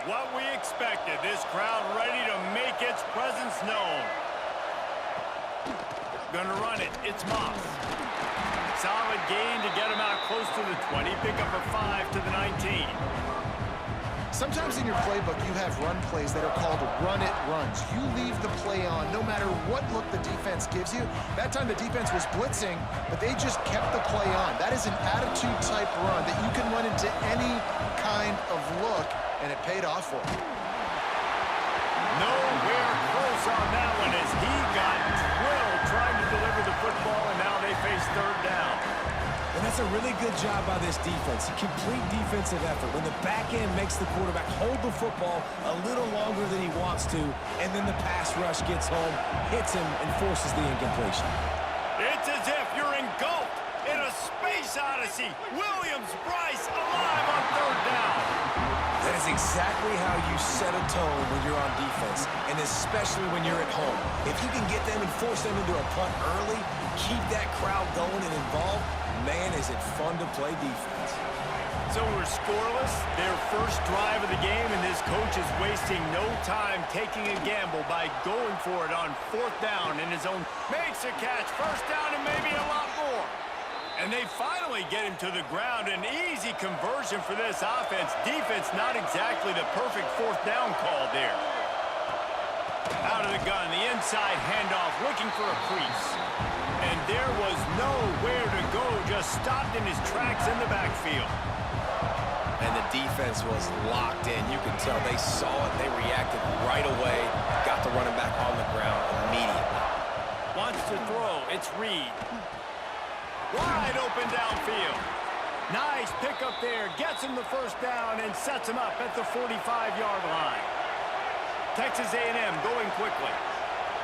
What we expected, this crowd ready to make its presence known. Gonna run it, it's Moss. Solid gain to get him out close to the 20, pick up a 5 to the 19. Sometimes in your playbook, you have run plays that are called run-it runs. You leave the play on no matter what look the defense gives you. That time the defense was blitzing, but they just kept the play on. That is an attitude-type run that you can run into any kind of look, and it paid off for him. Nowhere close on that one as he got drilled trying to deliver the football, and now they face third down. And that's a really good job by this defense. A complete defensive effort. When the back end makes the quarterback hold the football a little longer than he wants to, and then the pass rush gets home, hits him, and forces the incompletion. It's as if you're engulfed in a space odyssey. Williams-Brice alive on third down. That is exactly how you set a tone when you're on defense, and especially when you're at home. If you can get them and force them into a punt early, keep that crowd going and involved, man, is it fun to play defense. So we're scoreless, their first drive of the game, and this coach is wasting no time taking a gamble by going for it on fourth down in his own. Makes a catch, first down, and maybe a lot more. And they finally get him to the ground. An easy conversion for this offense. Defense not exactly the perfect fourth down call there. Out of the gun, the inside handoff, looking for a crease. And there was nowhere to go, just stopped in his tracks in the backfield. And the defense was locked in. You can tell they saw it, they reacted right away, got the running back on the ground immediately. Wants to throw, it's Reed. Wide open downfield. Nice pickup there, gets him the first down and sets him up at the 45-yard line. Texas A&M going quickly.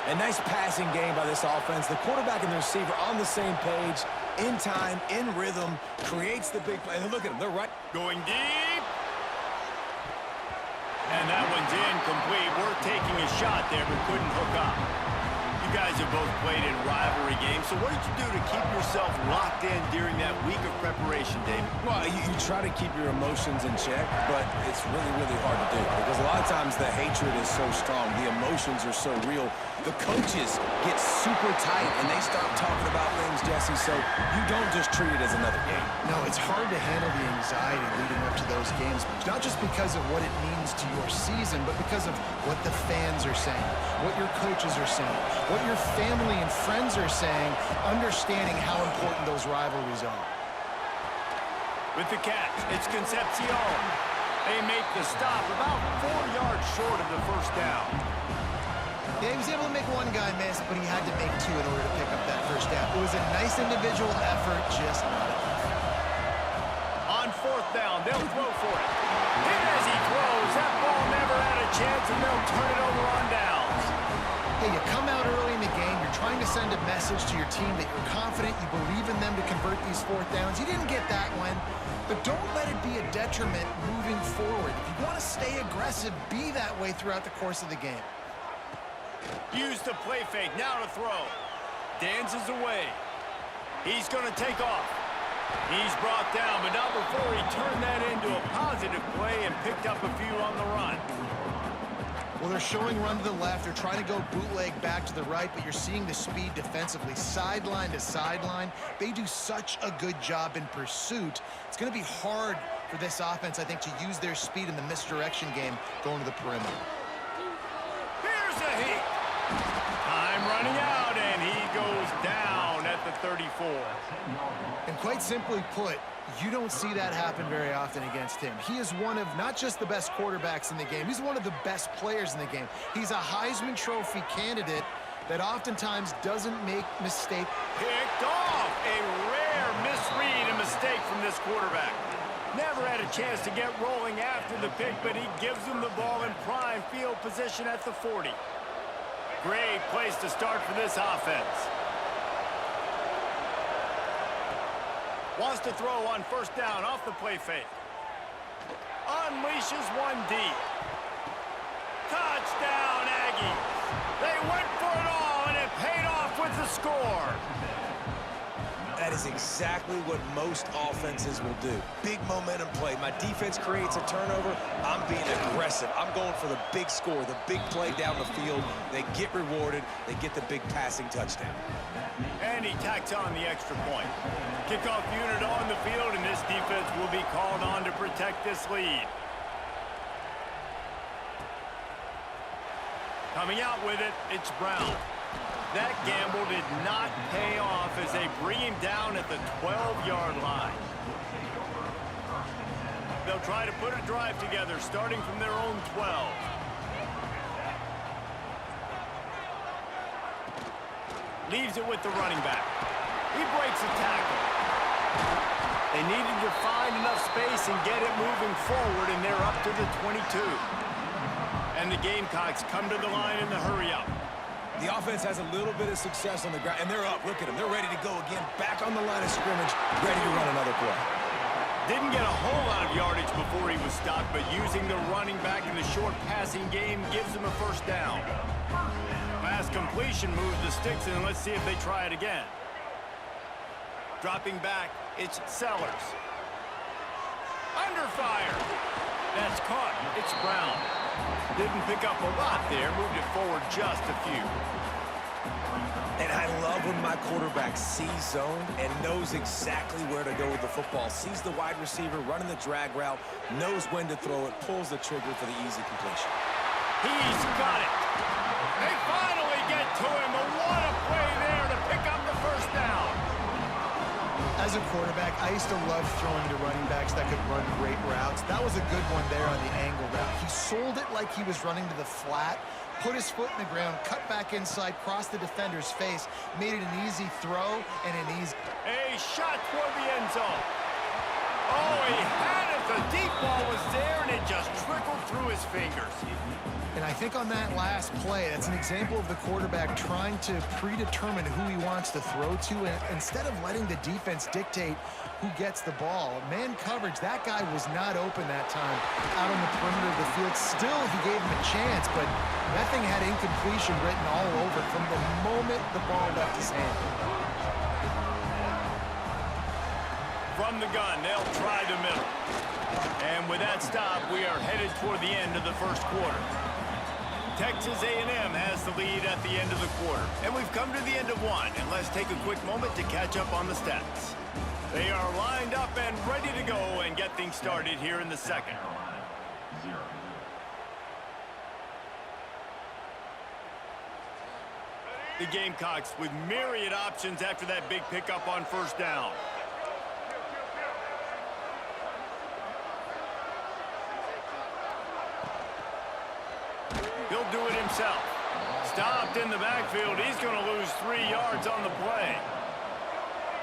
A nice passing game by this offense. The quarterback and the receiver on the same page, in time, in rhythm, creates the big play. And look at them, they're right. Going deep. And that one's incomplete. Worth taking a shot there, but couldn't hook up. You guys have both played in rivalry games, so what did you do to keep yourself locked in during that week of preparation, David? Well, you try to keep your emotions in check, but it's really, really hard to do because a lot of times the hatred is so strong, the emotions are so real. The coaches get super tight, and they start talking about things, Jesse, so you don't just treat it as another game. No, it's hard to handle the anxiety leading up to those games, not just because of what it means to your season, but because of what the fans are saying, what your coaches are saying, what your family and friends are saying, understanding how important those rivalries are. With the catch, it's Concepcion. They make the stop about 4 yards short of the first down. Yeah, he was able to make one guy miss, but he had to make two in order to pick up that first down. It was a nice individual effort, just not enough. On fourth down, they'll throw for it. Hit as he throws. That ball never had a chance, and they'll turn it over on downs. Hey, you come out early in the game, you're trying to send a message to your team that you're confident, you believe in them to convert these fourth downs. You didn't get that one, but don't let it be a detriment moving forward. If you want to stay aggressive, be that way throughout the course of the game. Use the play fake, now to throw. Dances away. He's going to take off. He's brought down, but not before he turned that into a positive play and picked up a few on the run. Well, they're showing run to the left. They're trying to go bootleg back to the right, but you're seeing the speed defensively, sideline to sideline. They do such a good job in pursuit. It's going to be hard for this offense, I think, to use their speed in the misdirection game going to the perimeter. Here's a heat. Time running out, and he goes down at the 34. And quite simply put, you don't see that happen very often against him. He is one of not just the best quarterbacks in the game, he's one of the best players in the game. He's a Heisman Trophy candidate that oftentimes doesn't make mistakes. Picked off. A rare misread and mistake from this quarterback. Never had a chance to get rolling after the pick, but he gives them the ball in prime field position at the 40. Great place to start for this offense. Wants to throw on first down off the play fake. Unleashes one deep. Touchdown, Aggies. They went for it all, and it paid off with the score. That That is exactly what most offenses will do. Big momentum play. My defense creates a turnover. I'm being aggressive. I'm going for the big score, the big play down the field. They get rewarded. They get the big passing touchdown. And he tacks on the extra point. Kickoff unit on the field, and this defense will be called on to protect this lead. Coming out with it, it's Brown. That gamble did not pay off as they bring him down at the 12-yard line. They'll try to put a drive together, starting from their own 12. Leaves it with the running back. He breaks a tackle. They needed to find enough space and get it moving forward, and they're up to the 22. And the Gamecocks come to the line in the hurry-up. The offense has a little bit of success on the ground, and they're up. Look at them. They're ready to go again. Back on the line of scrimmage, ready to run another play. Didn't get a whole lot of yardage before he was stopped, but using the running back in the short passing game gives him a first down. Pass completion moves the sticks, and let's see if they try it again. Dropping back, it's Sellers. Under fire. That's caught. It's Brown. Didn't pick up a lot there, moved it forward just a few. And I love when my quarterback sees zone and knows exactly where to go with the football. Sees the wide receiver running the drag route, knows when to throw it, pulls the trigger for the easy completion. He's got it. They finally get to him. But what a play there to pick up the first down. As a quarterback, I used to love throwing to running backs that could run great routes. That was a good one there on the angle route. He sold it like he was running to the flat, put his foot in the ground, cut back inside, crossed the defender's face, made it an easy throw and an easy... A shot toward the end zone. Oh, he had it. The deep ball was there, and it just trickled through his fingers. And I think on that last play, that's an example of the quarterback trying to predetermine who he wants to throw to, and instead of letting the defense dictate who gets the ball. Man coverage, that guy was not open that time out on the perimeter of the field. Still, he gave him a chance, but that thing had incompletion written all over it from the moment the ball left his hand. From the gun, they'll try the middle. And with that stop, we are headed toward the end of the first quarter. Texas A&M has the lead at the end of the quarter. And we've come to the end of one, and let's take a quick moment to catch up on the stats. They are lined up and ready to go and get things started here in the second. The Gamecocks with myriad options after that big pickup on first down. He'll do it himself. Stopped in the backfield. He's going to lose 3 yards on the play.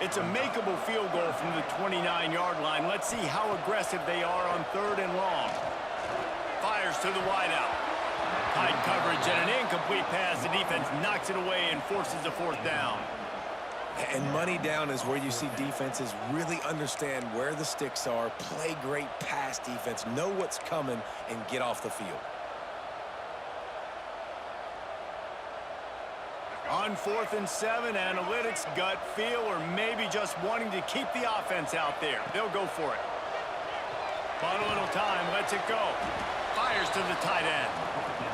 It's a makeable field goal from the 29-yard line. Let's see how aggressive they are on 3rd and long. Fires to the wideout. Tight coverage and an incomplete pass. The defense knocks it away and forces a 4th down. And money down is where you see defenses really understand where the sticks are, play great pass defense, know what's coming, and get off the field. On 4th and 7, analytics, gut feel, or maybe just wanting to keep the offense out there. They'll go for it. Bought a little time, lets it go. Fires to the tight end.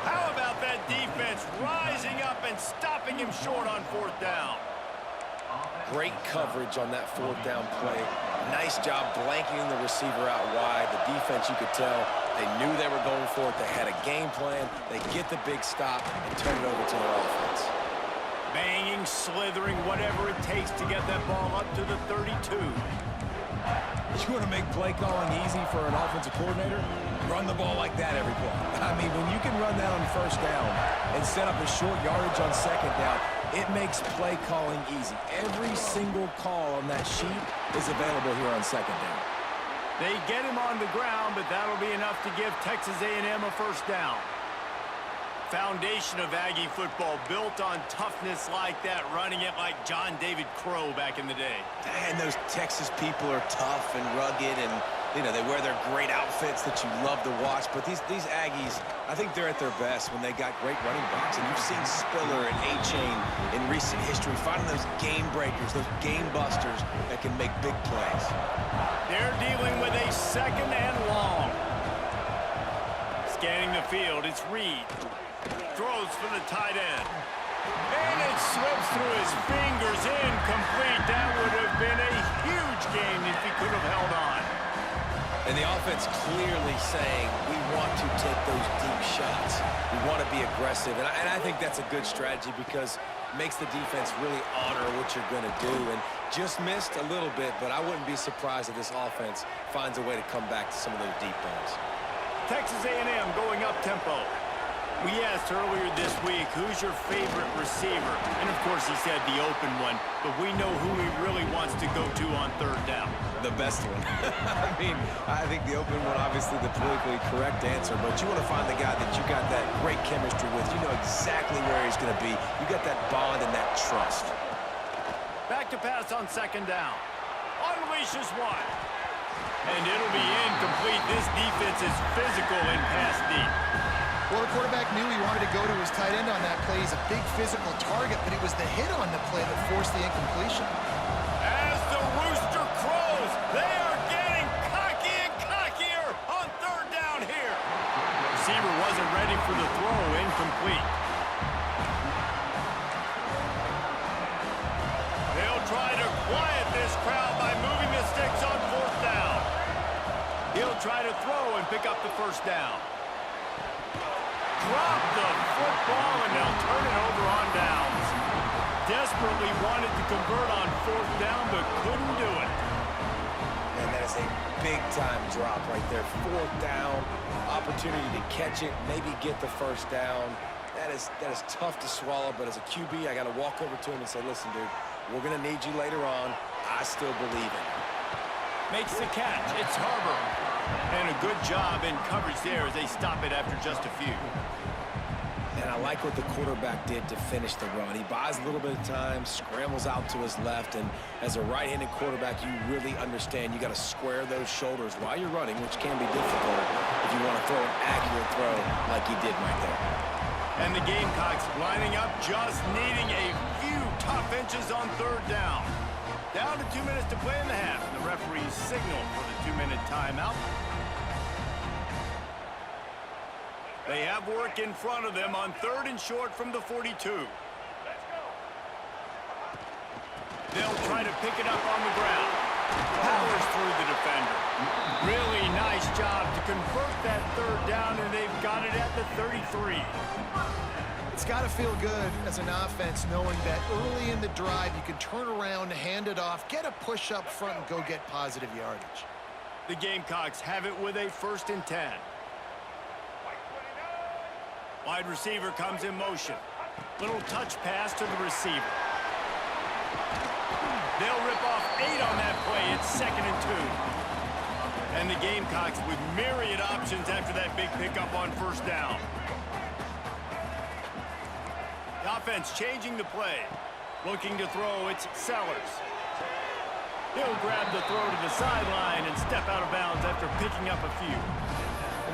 How about that defense rising up and stopping him short on 4th down? Great coverage on that 4th down play. Nice job blanking the receiver out wide. The defense, you could tell, they knew they were going for it. They had a game plan. They get the big stop and turn it over to their offense. Banging, slithering, whatever it takes to get that ball up to the 32. You want to make play calling easy for an offensive coordinator? Run the ball like that every play. I mean, when you can run that on 1st down and set up a short yardage on 2nd down, it makes play calling easy. Every single call on that sheet is available here on 2nd down. They get him on the ground, but that'll be enough to give Texas A&M a 1st down. Foundation of Aggie football built on toughness like that, running it like John David Crow back in the day. And those Texas people are tough and rugged, and You know, they wear their great outfits that you love to watch, but these Aggies, I think they're at their best when they got great running backs. And you've seen Spiller and A-Chain in recent history finding those game breakers, those game busters that can make big plays. They're dealing with a 2nd and long. Scanning the field, it's Reed. Throws for the tight end. And it slips through his fingers, incomplete. That would have been a huge gain if he could have held on. And the offense clearly saying, we want to take those deep shots. We want to be aggressive. And I think that's a good strategy because it makes the defense really honor what you're going to do. And just missed a little bit, but I wouldn't be surprised if this offense finds a way to come back to some of those deep balls. Texas A&M going up tempo. We asked earlier this week, who's your favorite receiver? And of course he said the open one, but we know who he really wants to go to on 3rd down. The best one. I mean, I think the open one, obviously the politically correct answer, but you want to find the guy that you got that great chemistry with. You know exactly where he's going to be. You got that bond and that trust. Back to pass on 2nd down. Unleashes one. And it'll be incomplete. This defense is physical in pass deep. Well, the quarterback knew he wanted to go to his tight end on that play. He's a big physical target, but it was the hit on the play that forced the incompletion. As the rooster crows, they are getting cocky and cockier on 3rd down here. Receiver wasn't ready for the throw, incomplete. They'll try to quiet this crowd by moving the sticks on 4th down. He'll try to throw and pick up the 1st down. Drop the football, and they'll turn it over on downs. Desperately wanted to convert on 4th down, but couldn't do it. And that is a big-time drop right there. 4th down, opportunity to catch it, maybe get the 1st down. That is tough to swallow, but as a QB, I got to walk over to him and say, listen, dude, we're going to need you later on. I still believe in you. Makes the catch. It's Harbor. And a good job in coverage there as they stop it after just a few. And I like what the quarterback did to finish the run. He buys a little bit of time, scrambles out to his left, and as a right-handed quarterback, you really understand you got to square those shoulders while you're running, which can be difficult if you want to throw an accurate throw like he did right there. And the Gamecocks lining up, just needing a few tough inches on 3rd down. Down to 2 minutes to play in the half. And the referees signal for the 2-minute timeout. They have work in front of them on 3rd and short from the 42. They'll try to pick it up on the ground. Powers through the defender. Really nice job to convert that 3rd down, and they've got it at the 33. It's got to feel good as an offense knowing that early in the drive you can turn around, hand it off, get a push up front, and go get positive yardage. The Gamecocks have it with a 1st and 10. Wide receiver comes in motion. Little touch pass to the receiver. They'll rip off 8 on that play. It's 2nd and 2. And the Gamecocks with myriad options after that big pickup on 1st down. The offense changing the play. Looking to throw, it's Sellers. He'll grab the throw to the sideline and step out of bounds after picking up a few.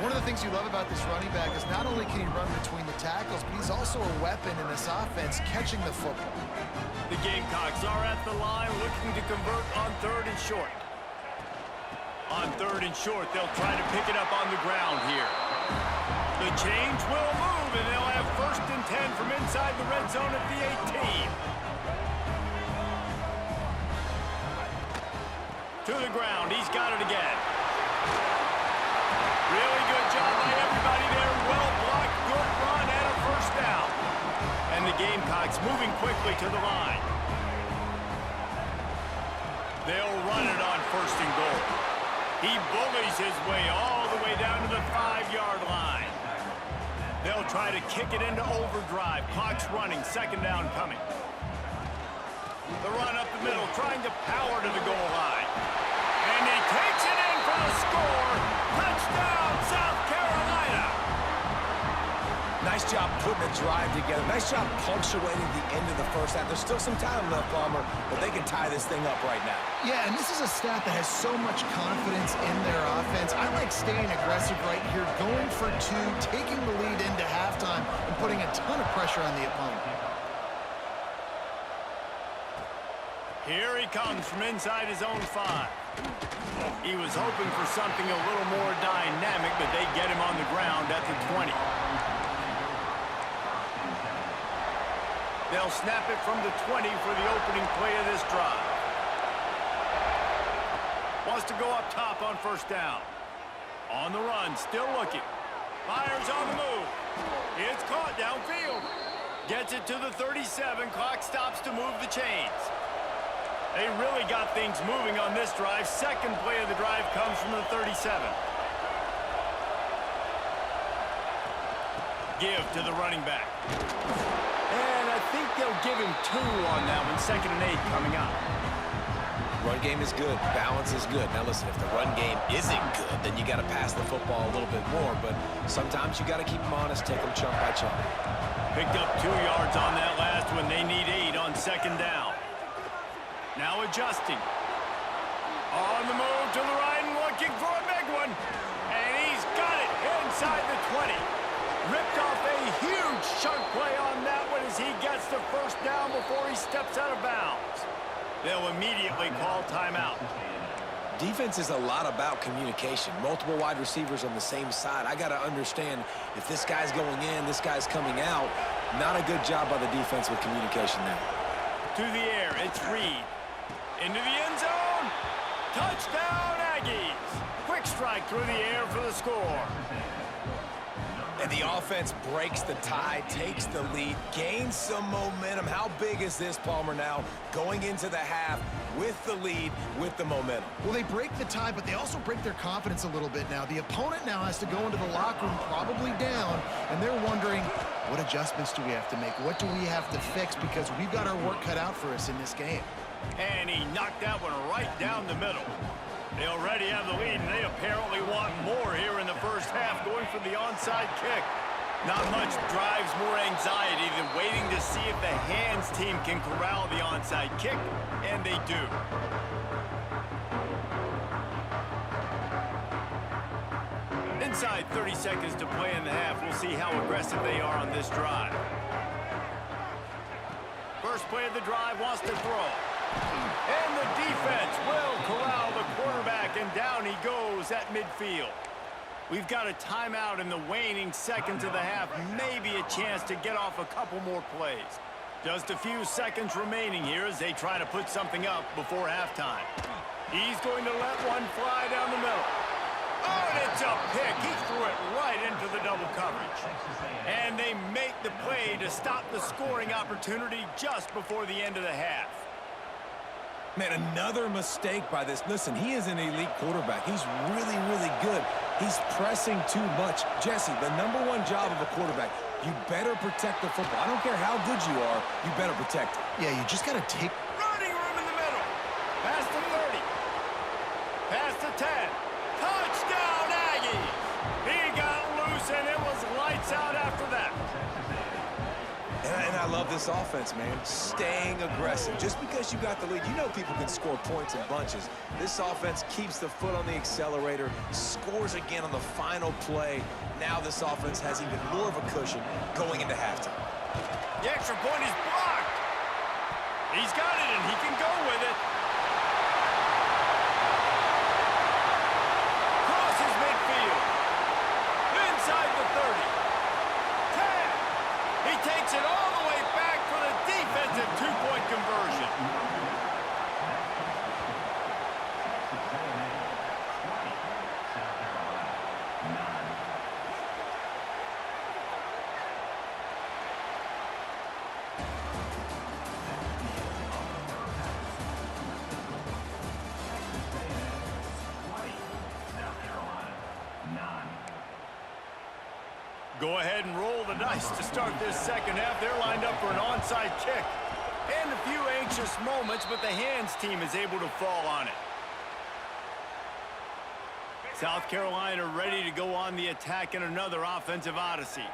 One of the things you love about this running back is not only can he run between the tackles, but he's also a weapon in this offense catching the football. The Gamecocks are at the line looking to convert on 3rd and short. On 3rd and short, they'll try to pick it up on the ground here. The change will move, and they'll have 1st and 10 from inside the red zone at the 18. To the ground, he's got it again. Really good job by everybody there. Well blocked, good run, and a 1st down. And the Gamecocks moving quickly to the line. They'll run it on 1st and goal. He bullies his way all the way down to the 5-yard line. They'll try to kick it into overdrive. Clock's running, 2nd down coming. The run up the middle, trying to power to the goal line. And he takes it in for the score. Touchdown, South Carolina. Nice job putting the drive together. Nice job punctuating the end of the first half. There's still some time left, Palmer, but they can tie this thing up right now. Yeah, and this is a staff that has so much confidence in their offense. I like staying aggressive right here, going for two, taking the lead into halftime, and putting a ton of pressure on the opponent. Here he comes from inside his own 5. He was hoping for something a little more dynamic, but they get him on the ground at the 20. They'll snap it from the 20 for the opening play of this drive. Wants to go up top on first down. On the run, still looking. Fires on the move. It's caught downfield. Gets it to the 37. Clock stops to move the chains. They really got things moving on this drive. Second play of the drive comes from the 37. Give to the running back. And I think they'll give him 2 on that one. 2nd and 8 coming up. Run game is good. Balance is good. Now listen, if the run game isn't good, then you got to pass the football a little bit more. But sometimes you got to keep them honest, take them chunk by chunk. Picked up 2 yards on that last one. They need 8 on 2nd down. Now adjusting. On the move to the right and looking for a big one. And he's got it inside the 20. Ripped off a huge chunk play on that one as he gets the first down before he steps out of bounds. They'll immediately call timeout. Defense is a lot about communication. Multiple wide receivers on the same side. I got to understand if this guy's going in, this guy's coming out. Not a good job by the defense with communication there. To the air, it's Reed. Into the end zone. Touchdown, Aggies. Quick strike through the air for the score. And the offense breaks the tie, takes the lead, gains some momentum. How big is this, Palmer, now going into the half with the lead, with the momentum? Well, they break the tie, but they also break their confidence a little bit now. The opponent now has to go into the locker room probably down, and they're wondering, what adjustments do we have to make? What do we have to fix? Because we've got our work cut out for us in this game. And he knocked that one right down the middle. They already have the lead, and they apparently want more here in the first half, going for the onside kick. Not much drives more anxiety than waiting to see if the hands team can corral the onside kick, and they do. Inside 30 seconds to play in the half. We'll see how aggressive they are on this drive. First play of the drive, wants to throw. And the defense will corral the quarterback, and down he goes at midfield. We've got a timeout in the waning seconds of the half. Maybe a chance to get off a couple more plays. Just a few seconds remaining here as they try to put something up before halftime. He's going to let one fly down the middle. Oh, and it's a pick. He threw it right into the double coverage. And they make the play to stop the scoring opportunity just before the end of the half. Man, another mistake by this. Listen, he is an elite quarterback. He's really, really good. He's pressing too much. Jesse, the #1 job of a quarterback, you better protect the football. I don't care how good you are, you better protect it. Yeah, you just got to take... Running room in the middle. Past the 30. Past the 10. Touchdown, Aggies. He got loose, and it was lights out after that. And I love this offense, man. Staying aggressive. Just because you got the lead, you know people can score points in bunches. This offense keeps the foot on the accelerator, scores again on the final play. Now this offense has even more of a cushion going into halftime. The extra point is blocked. He's got it, and he can go with it. Crosses midfield. Inside the 30. 10. He takes it all the way back for the defensive two-point conversion. Go ahead and roll the dice to start this second half. They're lined up for an onside kick. And a few anxious moments, but the hands team is able to fall on it. South Carolina ready to go on the attack in another offensive odyssey.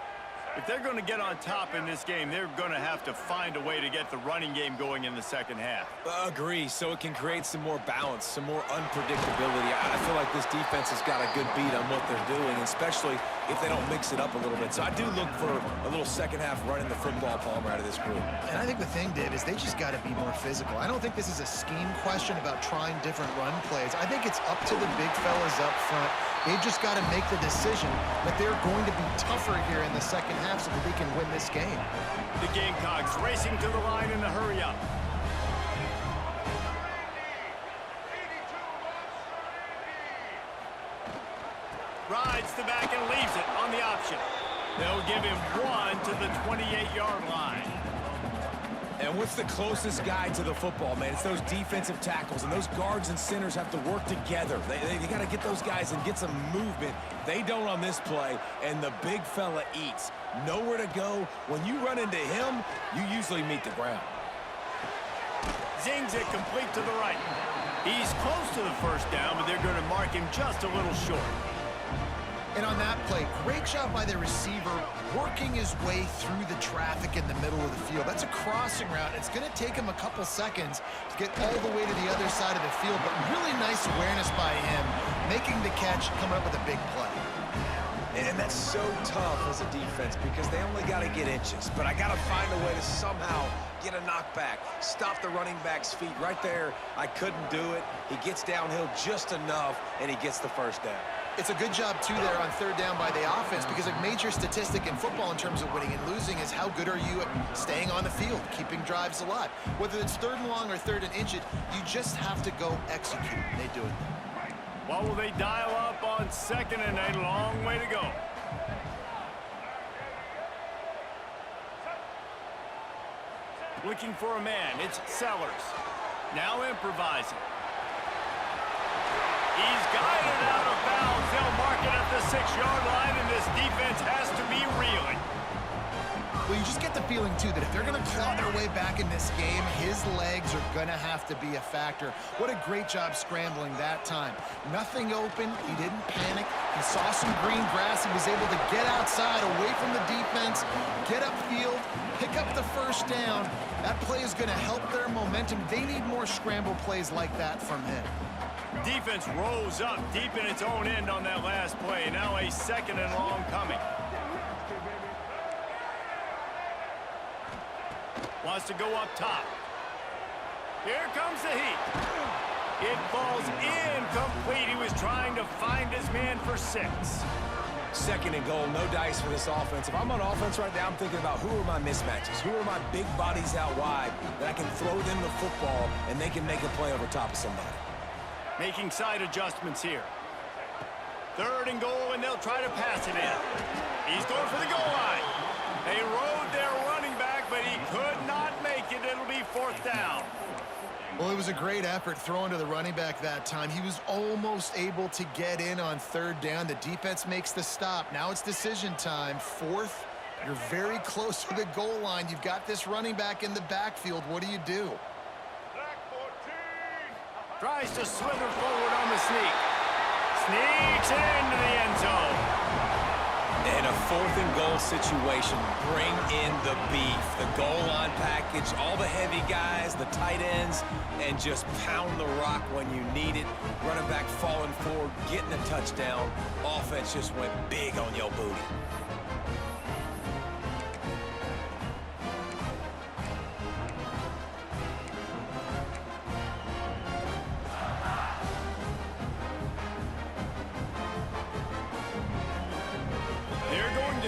If they're going to get on top in this game, they're going to have to find a way to get the running game going in the second half. Agree, so it can create some more balance, some more unpredictability. I feel like this defense has got a good beat on what they're doing, especially if they don't mix it up a little bit. So I do look for a little second half running the football, Palmer, out of this group. And I think the thing, Dave, is they just got to be more physical. I don't think this is a scheme question about trying different run plays. I think it's up to the big fellas up front. They've just got to make the decision that they're going to be tougher here in the second half so that they can win this game. The Gamecocks racing to the line in a hurry-up. Rides the back and leaves it on the option. They'll give him one to the 28-yard line. And what's the closest guy to the football, man? It's those defensive tackles, and those guards and centers have to work together. They got to get those guys and get some movement. They don't on this play, and the big fella eats. Nowhere to go. When you run into him, you usually meet the ground. Zings it complete to the right. He's close to the first down, but they're going to mark him just a little short. And on that play, great job by the receiver working his way through the traffic in the middle of the field. That's a crossing route. It's going to take him a couple seconds to get all the way to the other side of the field, but really nice awareness by him, making the catch, coming up with a big play. And that's so tough as a defense because they only got to get inches. But I got to find a way to somehow get a knockback, stop the running back's feet. Right there, I couldn't do it. He gets downhill just enough, and he gets the first down. It's a good job, too, there on third down by the offense because a major statistic in football in terms of winning and losing is how good are you at staying on the field, keeping drives alive. Whether it's third and long or third and inch it, you just have to go execute. They do it. What will they dial up on second and a long way to go? Looking for a man. It's Sellers. Now improvising. He's guided out of bounds. They'll mark it at the 6-yard line, and this defense has to be reeling. Well, you just get the feeling, too, that if they're going to claw their way back in this game, his legs are going to have to be a factor. What a great job scrambling that time. Nothing open. He didn't panic. He saw some green grass. He was able to get outside, away from the defense, get upfield, pick up the first down. That play is going to help their momentum. They need more scramble plays like that from him. Defense rose up deep in its own end on that last play. Now a second and long coming. Wants to go up top. Here comes the heat. It falls incomplete. He was trying to find his man for 6. Second and goal, no dice for this offense. If I'm on offense right now, I'm thinking about who are my mismatches? Who are my big bodies out wide that I can throw them the football and they can make a play over top of somebody? Making side adjustments here. Third and goal, and they'll try to pass it in. He's going for the goal line. They rode their running back, but he could not make it. It'll be 4th down. Well, it was a great effort throwing to the running back that time. He was almost able to get in on third down. The defense makes the stop. Now it's decision time. 4th, you're very close to the goal line. You've got this running back in the backfield. What do you do? Tries to slither forward on the sneak. Sneaks into the end zone. In a 4th and goal situation, bring in the beef. The goal line package, all the heavy guys, the tight ends, and just pound the rock when you need it. Running back falling forward, getting a touchdown. Offense just went big on your booty.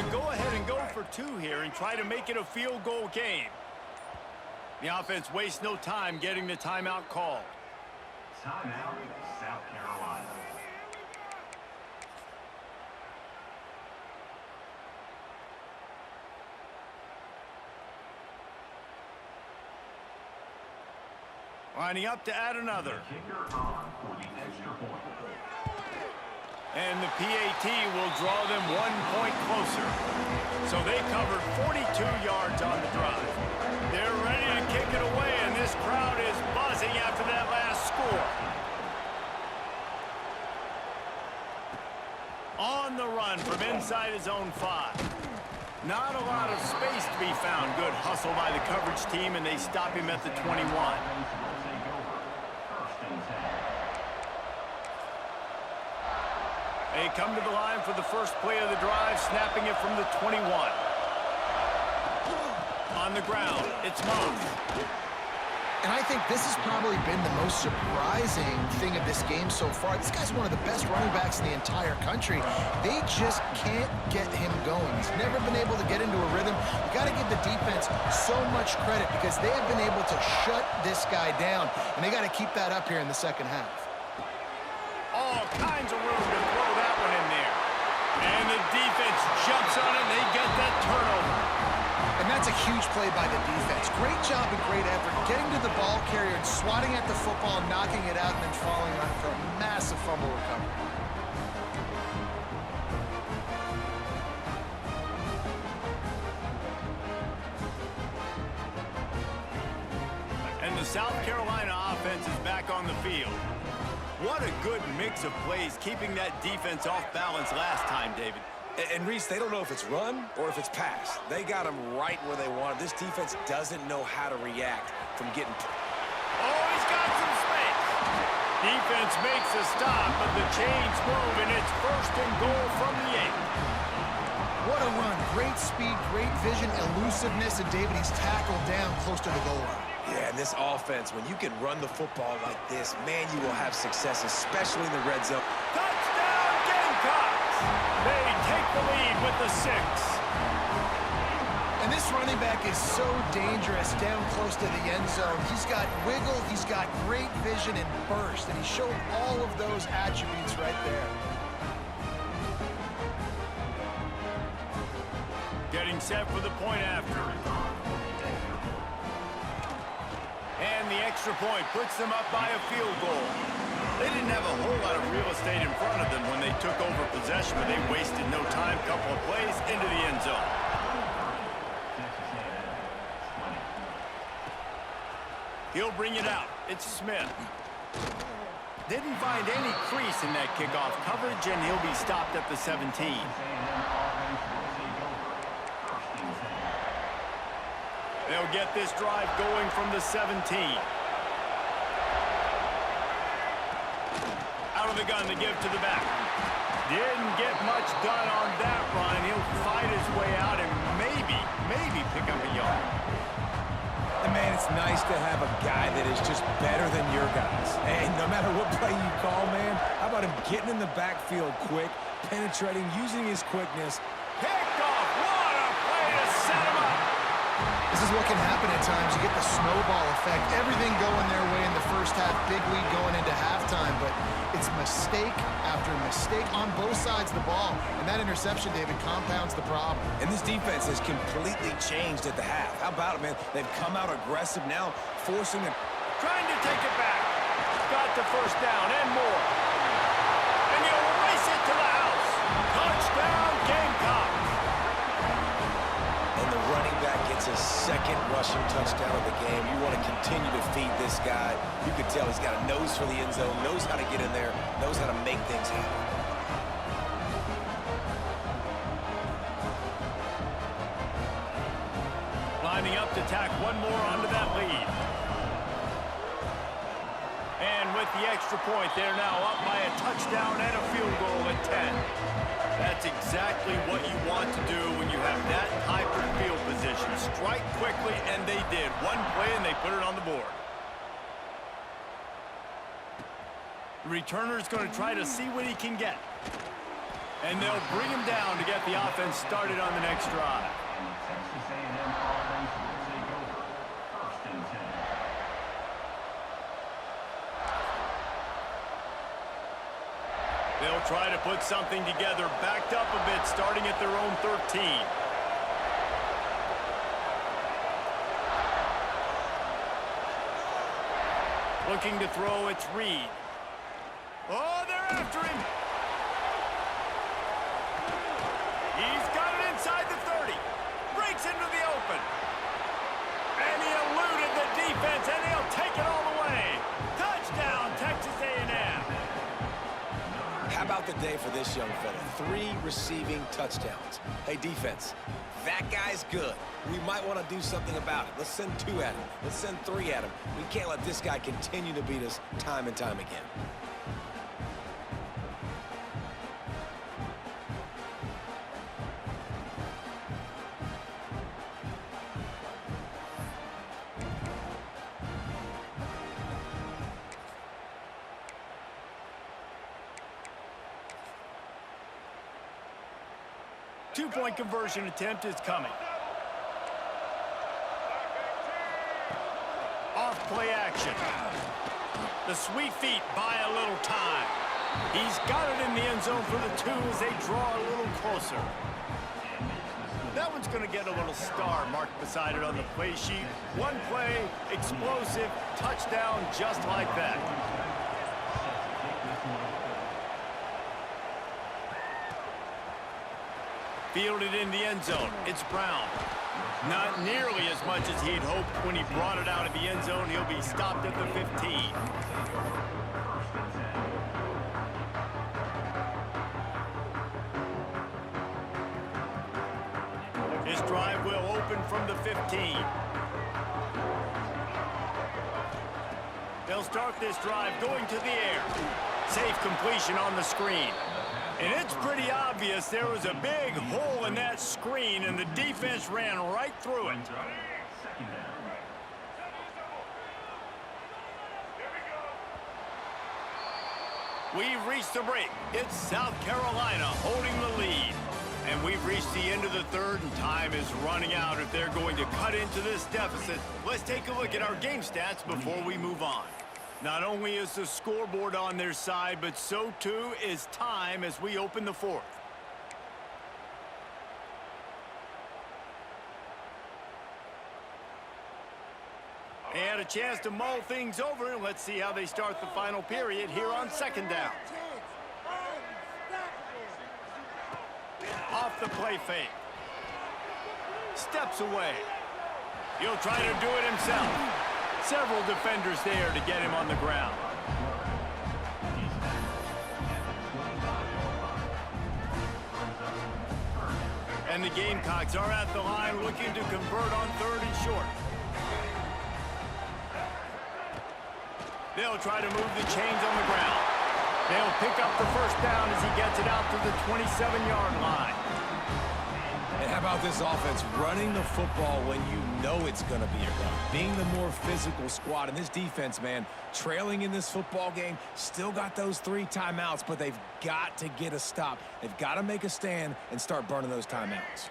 Go ahead and go for 2 here and try to make it a field goal game. The offense wastes no time getting the timeout called. Timeout, South Carolina. Lining up to add another. Kicker on for the extra point. And the PAT will draw them 1 point closer. So they covered 42 yards on the drive. They're ready to kick it away, and this crowd is buzzing after that last score. On the run from inside his own 5. Not a lot of space to be found. Good hustle by the coverage team, and they stop him at the 21. They come to the line for the first play of the drive, snapping it from the 21. On the ground, it's Moss. And I think this has probably been the most surprising thing of this game so far. This guy's one of the best running backs in the entire country. They just can't get him going. He's never been able to get into a rhythm. You got to give the defense so much credit because they have been able to shut this guy down, and they got to keep that up here in the second half. All kinds of room to throw that one in there. And the defense jumps on it, and they get that turnover. And that's a huge play by the defense. Great job and great effort getting to the ball carrier and swatting at the football, knocking it out, and then falling on it for a massive fumble recovery. And the South Carolina offense is back on the field. What a good mix of plays, keeping that defense off balance last time, David. And Reese, they don't know if it's run or if it's pass. They got them right where they want. This defense doesn't know how to react from getting... Oh, he's got some space. Defense makes a stop, but the chains move, and it's 1st and goal from the 8. What a run. Great speed, great vision, elusiveness, and David, he's tackled down close to the goal line. Yeah, and this offense, when you can run the football like this, man, you will have success, especially in the red zone. Touchdown, Gamecocks! They take the lead with the 6. And this running back is so dangerous down close to the end zone. He's got wiggle, he's got great vision and burst, and he showed all of those attributes right there. Getting set for the point after. And the extra point puts them up by a field goal. They didn't have a whole lot of real estate in front of them when they took over possession, but they wasted no time. Couple of plays into the end zone. He'll bring it out. It's Smith. Didn't find any crease in that kickoff coverage, and he'll be stopped at the 17. They'll get this drive going from the 17. Out of the gun to give to the back. Didn't get much done on that run. He'll fight his way out and maybe pick up a yard. And man, it's nice to have a guy that is just better than your guys. And no matter what play you call, man, how about him getting in the backfield quick, penetrating, using his quickness. Picked off. What a play to set him up. This is what can happen at times. You get the snowball effect. Everything going their way in the first half. Big lead going into halftime, but it's mistake after mistake on both sides of the ball. And that interception, David, compounds the problem. And this defense has completely changed at the half. How about it, man? They've come out aggressive now, forcing it. Trying to take it back. Got the first down and more. And you'll race it to the house. Touchdown, Gamecocks. And the running back gets his 2nd rushing touchdown of the game. You want to continue to feed this guy. You can tell he's got a nose for the end zone, knows how to get in there, knows how to make things happen. Lining up to tack one more onto that lead. And with the extra point, they're now up by a touchdown and a field goal at 10. That's exactly what you want to do when you have that type of field position. Strike quickly, and they did. One play, and they put it on the board. The returner's going to try to see what he can get. And they'll bring him down to get the offense started on the next drive. They'll try to put something together, backed up a bit, starting at their own 13. Looking to throw, it's Reed. Oh, they're after him. He's got it inside the 30. Breaks into the open. And he eluded the defense, and he'll take it all the way. Touchdown, Texas A&M. How about the day for this young fella. 3 receiving touchdowns. Hey, defense, that guy's good. We might want to do something about it. Let's send 2 at him. Let's send 3 at him. We can't let this guy continue to beat us time and time again. Two-point conversion attempt is coming. Off play action. The sweet feet buy a little time. He's got it in the end zone for the 2 as they draw a little closer. That one's going to get a little star marked beside it on the play sheet. 1 play, explosive, touchdown just like that. Fielded in the end zone. It's Brown. Not nearly as much as he'd hoped when he brought it out of the end zone. He'll be stopped at the 15. His drive will open from the 15. They'll start this drive going to the air. Safe completion on the screen. And it's pretty obvious there was a big hole in that screen, and the defense ran right through it. We've reached the break. It's South Carolina holding the lead. And we've reached the end of the 3rd, and time is running out if they're going to cut into this deficit. Let's take a look at our game stats before we move on. Not only is the scoreboard on their side, but so too is time as we open the 4th. They had a chance to mull things over, and let's see how they start the final period here on 2nd down. Off the play fake. Steps away. He'll try to do it himself. Several defenders there to get him on the ground. And the Gamecocks are at the line looking to convert on 3rd and short. They'll try to move the chains on the ground. They'll pick up the 1st down as he gets it out to the 27-yard line. And how about this offense running the football when you know it's going to be a run? Being the more physical squad. And this defense, man, trailing in this football game, still got those 3 timeouts, but they've got to get a stop. They've got to make a stand and start burning those timeouts.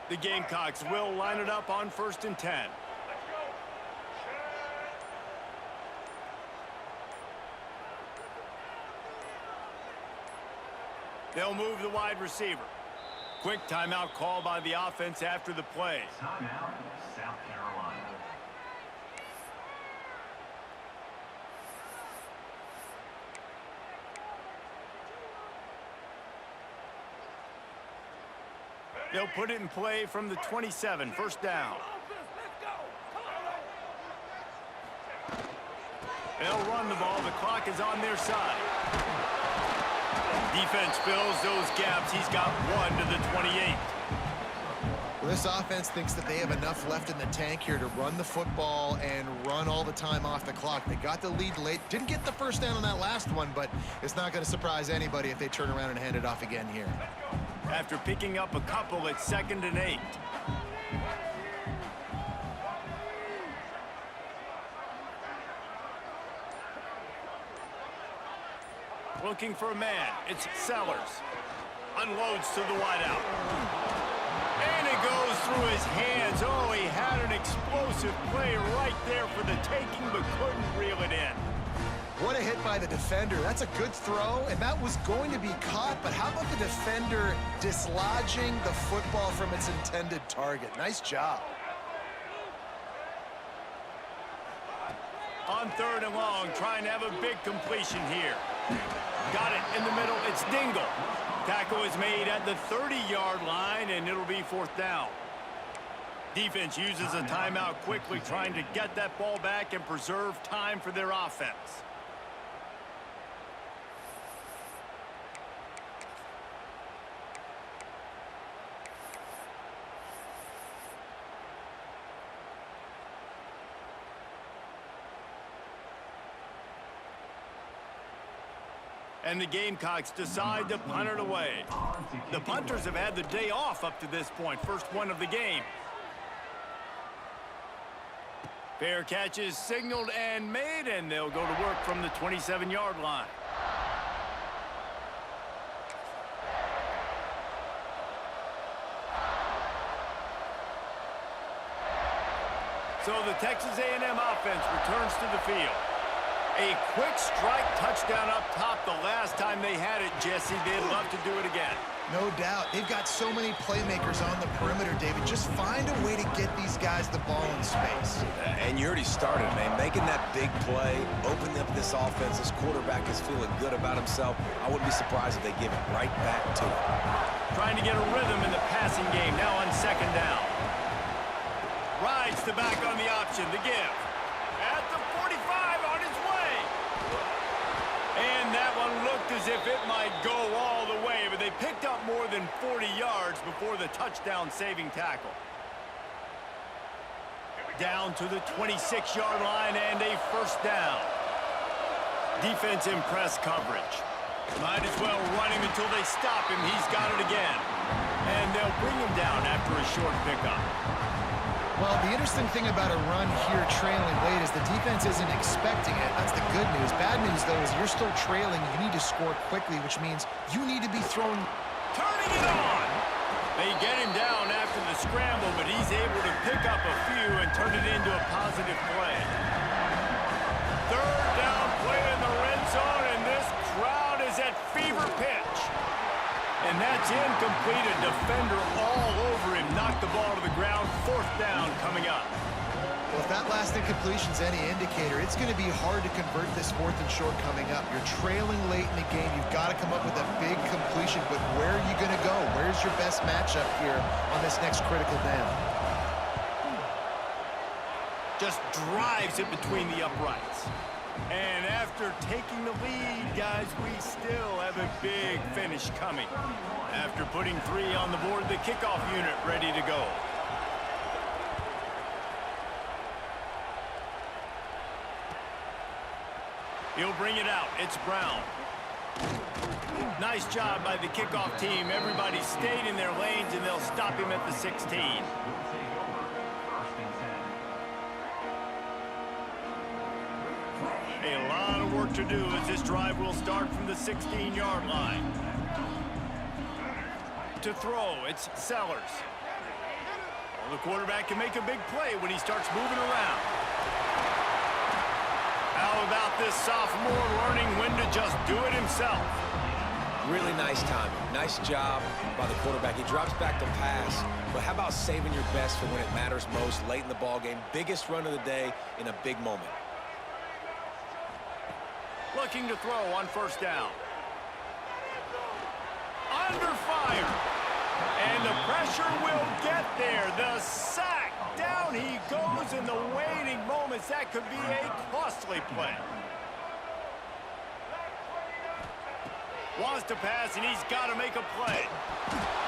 The Gamecocks will line it up on 1st and 10. They'll move the wide receiver. Quick timeout call by the offense after the play. Timeout, South Carolina. They'll put it in play from the 27, 1st down. They'll run the ball. The clock is on their side. Defense fills those gaps. He's got 1 to the 28. Well, this offense thinks that they have enough left in the tank here to run the football and run all the time off the clock. They got the lead late. Didn't get the 1st down on that last one, but it's not going to surprise anybody if they turn around and hand it off again here. After picking up a couple at 2nd and 8. Looking for a man. It's Sellers. Unloads to the wideout. And it goes through his hands. Oh, he had an explosive play right there for the taking, but couldn't reel it in. What a hit by the defender. That's a good throw, and that was going to be caught, but how about the defender dislodging the football from its intended target? Nice job. On 3rd and long, trying to have a big completion here. Got it in the middle. It's Dingle. Tackle is made at the 30-yard line, and it'll be 4th down. Defense uses a timeout quickly, trying to get that ball back and preserve time for their offense. And the Gamecocks decide to punt it away. The punters have had the day off up to this point. First one of the game. Fair catch is signaled and made, and they'll go to work from the 27-yard line. So the Texas A&M offense returns to the field. A quick strike touchdown up top the last time they had it, Jesse. They'd love to do it again. No doubt. They've got so many playmakers on the perimeter, David. Just find a way to get these guys the ball in space. And you already started, man. Making that big play, opening up this offense. This quarterback is feeling good about himself. I wouldn't be surprised if they give it right back to him. Trying to get a rhythm in the passing game, now on second down. Rides the back on the option, the give. At the 45, on his way. And that one looked as if it might go all the way, but they picked up more than 40 yards before the touchdown-saving tackle. Down to the 26-yard line and a first down. Defense in press coverage. Might as well run him until they stop him. He's got it again. And they'll bring him down after a short pickup. Well, the interesting thing about a run here trailing late is the defense isn't expecting it. That's the good news. Bad news, though, is you're still trailing. You need to score quickly, which means you need to be throwing. Turning it on! They get him down after the scramble, but he's able to pick up a few and turn it into a positive play. Third down play in the red zone, and this crowd is at fever pitch. And that's incomplete. A defender all over him. Knocked the ball to the ground. Fourth down coming up. Well, if that last incompletion's any indicator, it's going to be hard to convert this fourth and short coming up. You're trailing late in the game. You've got to come up with a big completion, but where are you going to go? Where's your best matchup here on this next critical down? Just drives it between the uprights. And after taking the lead, guys, we still have a big finish coming. After putting 3 on the board, the kickoff unit ready to go. He'll bring it out. It's Brown. Nice job by the kickoff team. Everybody stayed in their lanes, and they'll stop him at the 16. A lot of work to do as this drive will start from the 16-yard line. To throw, it's Sellers. Well, the quarterback can make a big play when he starts moving around. How about this sophomore learning when to just do it himself? Really nice timing. Nice job by the quarterback. He drops back to pass, but how about saving your best for when it matters most, late in the ball game? Biggest run of the day in a big moment. Looking to throw on first down. Under fire. And the pressure will get there. The sack. Down he goes in the waiting moments. That could be a costly play. Wants to pass, and he's got to make a play.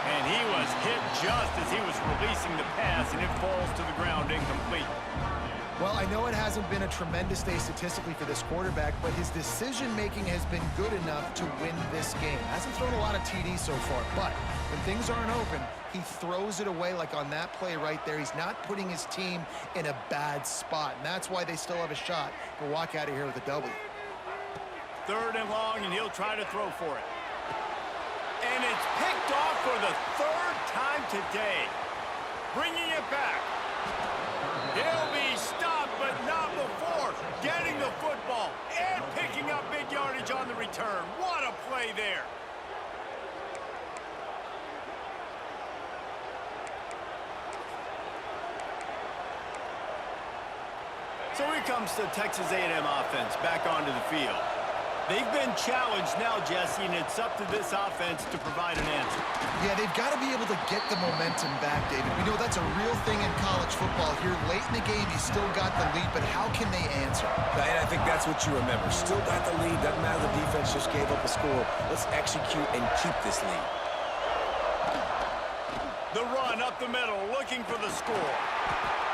And he was hit just as he was releasing the pass, and it falls to the ground incomplete. Well, I know it hasn't been a tremendous day statistically for this quarterback, but his decision-making has been good enough to win this game. Hasn't thrown a lot of TDs so far, but when things aren't open, he throws it away like on that play right there. He's not putting his team in a bad spot, and that's why they still have a shot to walk out of here with a W. Third and long, and he'll try to throw for it. And it's picked off for the third time today. Bringing it back. He'll be stopped, but not before getting the football and picking up big yardage on the return. What a play there. So here comes the Texas A&M offense back onto the field. They've been challenged now, Jesse, and it's up to this offense to provide an answer. Yeah, they've got to be able to get the momentum back, David. We know that's a real thing in college football. Here late in the game, you still got the lead, but how can they answer? And I think that's what you remember. Still got the lead. Doesn't matter the defense just gave up a score. Let's execute and keep this lead. The run up the middle, looking for the score.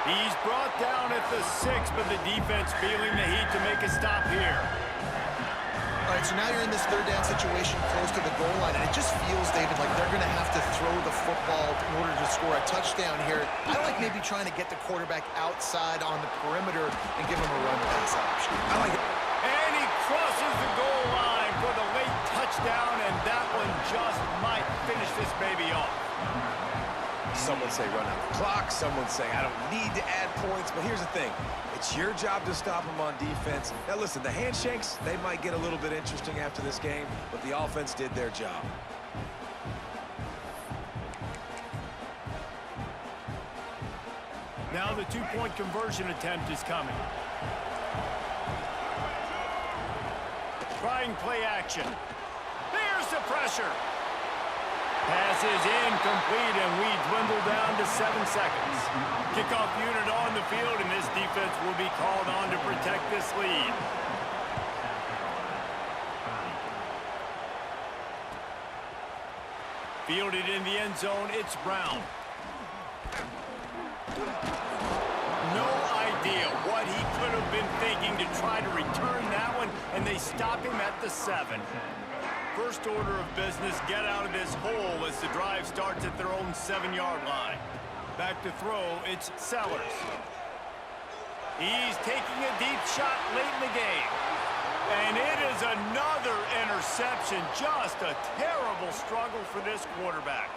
He's brought down at the 6, but the defense feeling the heat to make a stop here. All right, so now you're in this third down situation close to the goal line, and it just feels, David, like they're going to have to throw the football in order to score a touchdown here. I like maybe trying to get the quarterback outside on the perimeter and give him a run pass option. I like it. And he crosses the goal line for the late touchdown, and that one just might finish this baby off. Someone say run out the clock. Someone say I don't need to add points. But here's the thing. It's your job to stop them on defense. Now, listen, the handshakes, they might get a little bit interesting after this game, but the offense did their job. Now the two-point conversion attempt is coming. Trying play action. There's the pressure. Pass is incomplete, and we dwindle down to 7 seconds. Kickoff unit on the field, and this defense will be called on to protect this lead. Fielded in the end zone, it's Brown. No idea what he could have been thinking to try to return that one, and they stop him at the 7. First order of business, get out of this hole as the drive starts at their own 7-yard line. Back to throw, it's Sellers. He's taking a deep shot late in the game. And it is another interception. Just a terrible struggle for this quarterback.